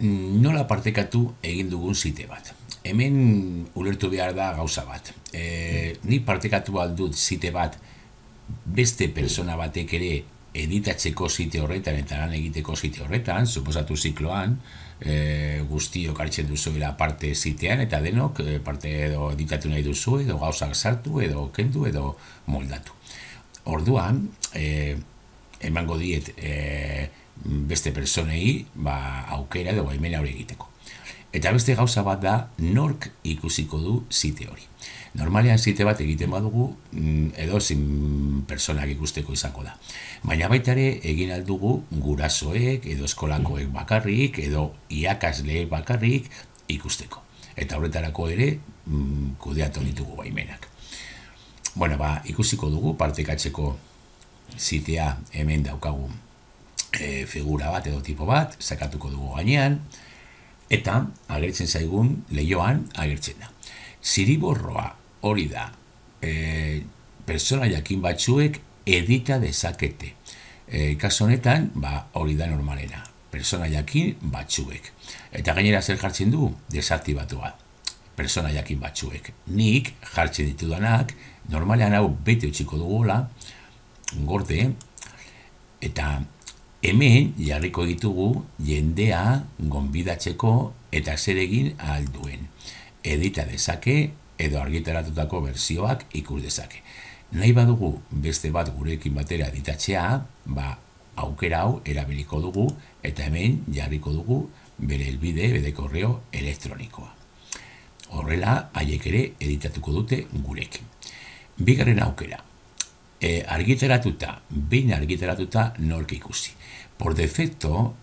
Nola partekatu egin dugun zite bat. Hemen ulertu behar da gauza bat. Ni partekatu aldut zite bat beste persona batek ere editatzeko zite horretan eta lan egiteko zite horretan, suposatu zikloan, guztiok hartzen duzuela parte zitean eta denok parte edo editatu nahi duzu edo gauzak sartu edo kendu edo moldatu. Orduan, emango diet beste personei aukera edo baimena hori egiteko. Eta beste gauza bat da nork ikusiko du zite hori. Normalean zite bat egiten badugu edo zin personak ikusteko izango da. Baina baita ere egin aldugu gurasoek edo eskolakoek bakarrik edo irakasleek bakarrik ikusteko. Eta horretarako ere kudeatu ditugu baimenak. Bueno, ikusiko dugu partekatzeko zitea hemen daukagu figura bat edo tipo bat, sakatuko dugu gainean, eta agertzen zaigun lehioan agertzen da. Ziriborroa hori da, persona jakin batzuek edita dezakete. Kaso honetan, hori da normalena, persona jakin batzuek. Eta gainera zer jartzen du, desaktibatua, persona jakin batzuek. Nik jartzen ditudanak, normalean hau bete utziko dugula, gorde, eta hemen jarriko ditugu jendea gonbidatzeko eta zer egin alduen. Edita dezake edo argitaratutako bersioak ikus dezake. Nahi badugu beste bat gurekin batera editatzea, aukera hau erabiliko dugu eta hemen jarriko dugu bere helbide, bere korreo elektronikoa. Horrela, haiek ere editatuko dute gurekin. Bigarren aukera. Behin argitaratuta nork ikusi. Por defecto,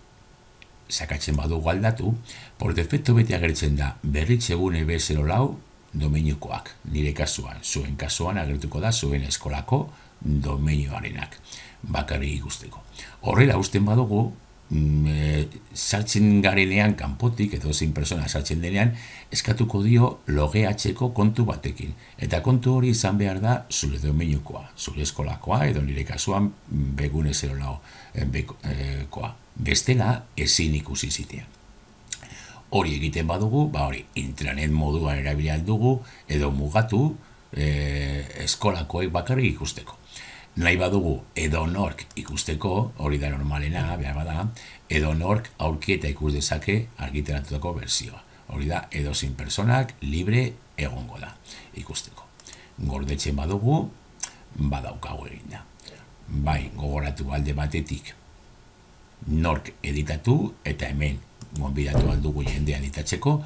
sakatzen badugu aldatu, por defecto beti agertzen da berritzegun eb04 domeinukoak. Nire kasuan, zuen kasuan agertuko da zuen eskolako domeinuarenak. Bakarrik ikusteko. Horrela usten badugu, sartzen garenean kanpotik edo zein persona sartzen denean eskatuko dio logeatzeko kontu batekin. Eta kontu hori izan behar da zure domeinukoa, zure eskolakoa edo nire kasuan begune 04koa. Bestela ezin ikusi zitea. Hori egiten badugu, hori intranet moduan erabili dugu edo mugatu eskolakoek bakarrik ikusteko. Nahi badugu edo nork ikusteko, hori da normalena, behar bada, edo nork aurki eta ikus dezake argitaratutako bersioa. Hori da, edo zin personak libre egongo da ikusteko. Gordetzen badugu, badaukagu egin da. Bai, gogoratu alde batetik nork editatu eta hemen gonbidatu aldugu jendea editatzeko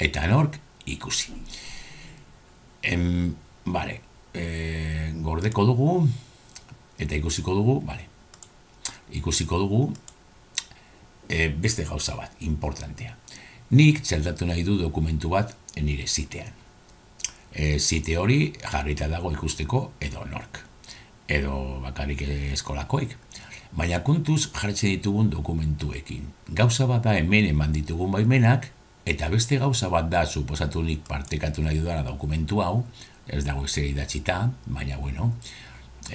eta nork ikusi. Gordeko dugu eta ikusiko dugu, ikusiko dugu beste gauza bat, importantea. Nik txaldatu nahi du dokumentu bat nire zitean. Zite hori jarrita dago ikusteko edo nork, edo bakarrik eskolakoik. Baina kontuz jartzen ditugun dokumentuekin. Gauza bat da hemen eman ditugun baimenak, eta beste gauza bat da, suposatu nik partekatu nahi dudara dokumentu hau, ez dago ezer idatzita, baina bueno,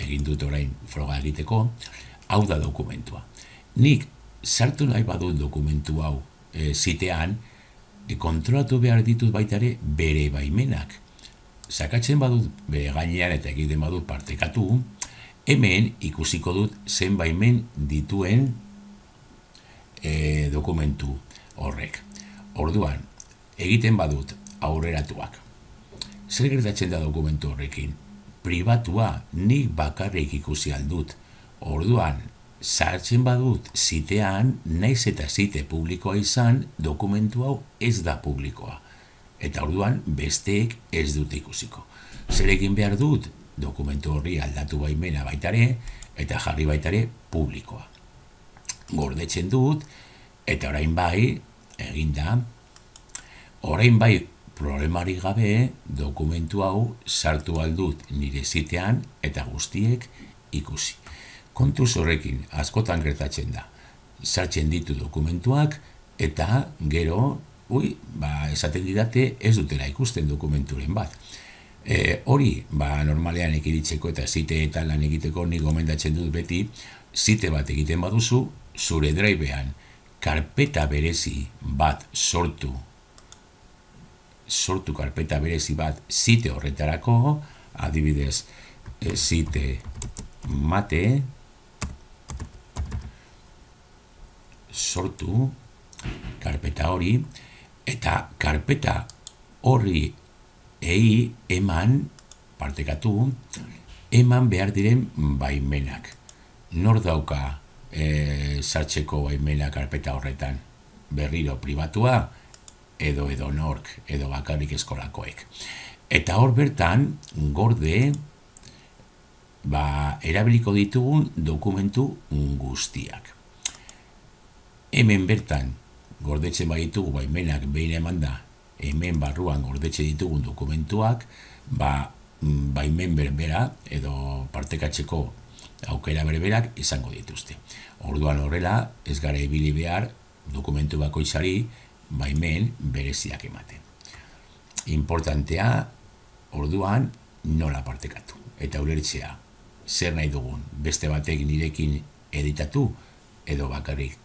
egin dut orain froga egiteko, hau da dokumentua. Nik sartu nahi badut dokumentu hau zitean, kontrolatu behar ditut baitare bere baimenak. Sakatzen badut bere gainean eta egiten badut partekatu, hemen ikusiko dut zen baimen dituen dokumentu horrek. Orduan, egiten badut aurreratuak. Zer gertatzen da dokumentu horrekin? Pribatua, nik bakarrik ikusi aldut. Orduan, sartzen badut zitean, naiz eta zite publikoa izan, dokumentu hau ez da publikoa. Eta orduan, besteek ez dut ikusiko. Zer egin behar dut? Dokumentu horri aldatu baimena baitare, eta jarri baitare publikoa. Gordetzen dut, eta orain bai, eginda, orain bai, problemari gabe dokumentu hau sartu aldut nire zitean eta guztiek ikusi. Kontuz horrekin askotan gertatzen da. Sartzen ditu dokumentuak eta gero, esaten didate ez dutela ikusten dokumenturen bat. Hori, normalean ekiritzeko eta ziteetan lan egiteko nik gomendatzen dut beti, zite bat egiten baduzu, zure drivean karpeta berezi bat sortu karpeta berezi bat site horretarako, adibidez, site mate, sortu karpeta hori, eta karpeta horri eman behar diren baimenak. Nor dauka sartzeko baimena karpeta horretan? Berriro pribatua, edo nork, edo bakarrik eskolakoek. Eta hor bertan, gorde, erabiliko ditugun dokumentu guztiak. Hemen bertan, gordetzen baditugu baimenak behin eman da, hemen barruan gordetzen ditugun dokumentuak, baimen berbera edo partekatzeko aukera berberak izango dituzte. Orduan horrela, ez gara ibili behar dokumentu bakoitzari baimen bereziak ematen. Importantea, orduan, nola partekatu. Eta ulertzea, zer nahi dugun, beste batek nirekin editatu edo bakarrik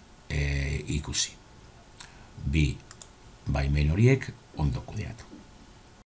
ikusi. Bi baimen horiek ondo kudeatu.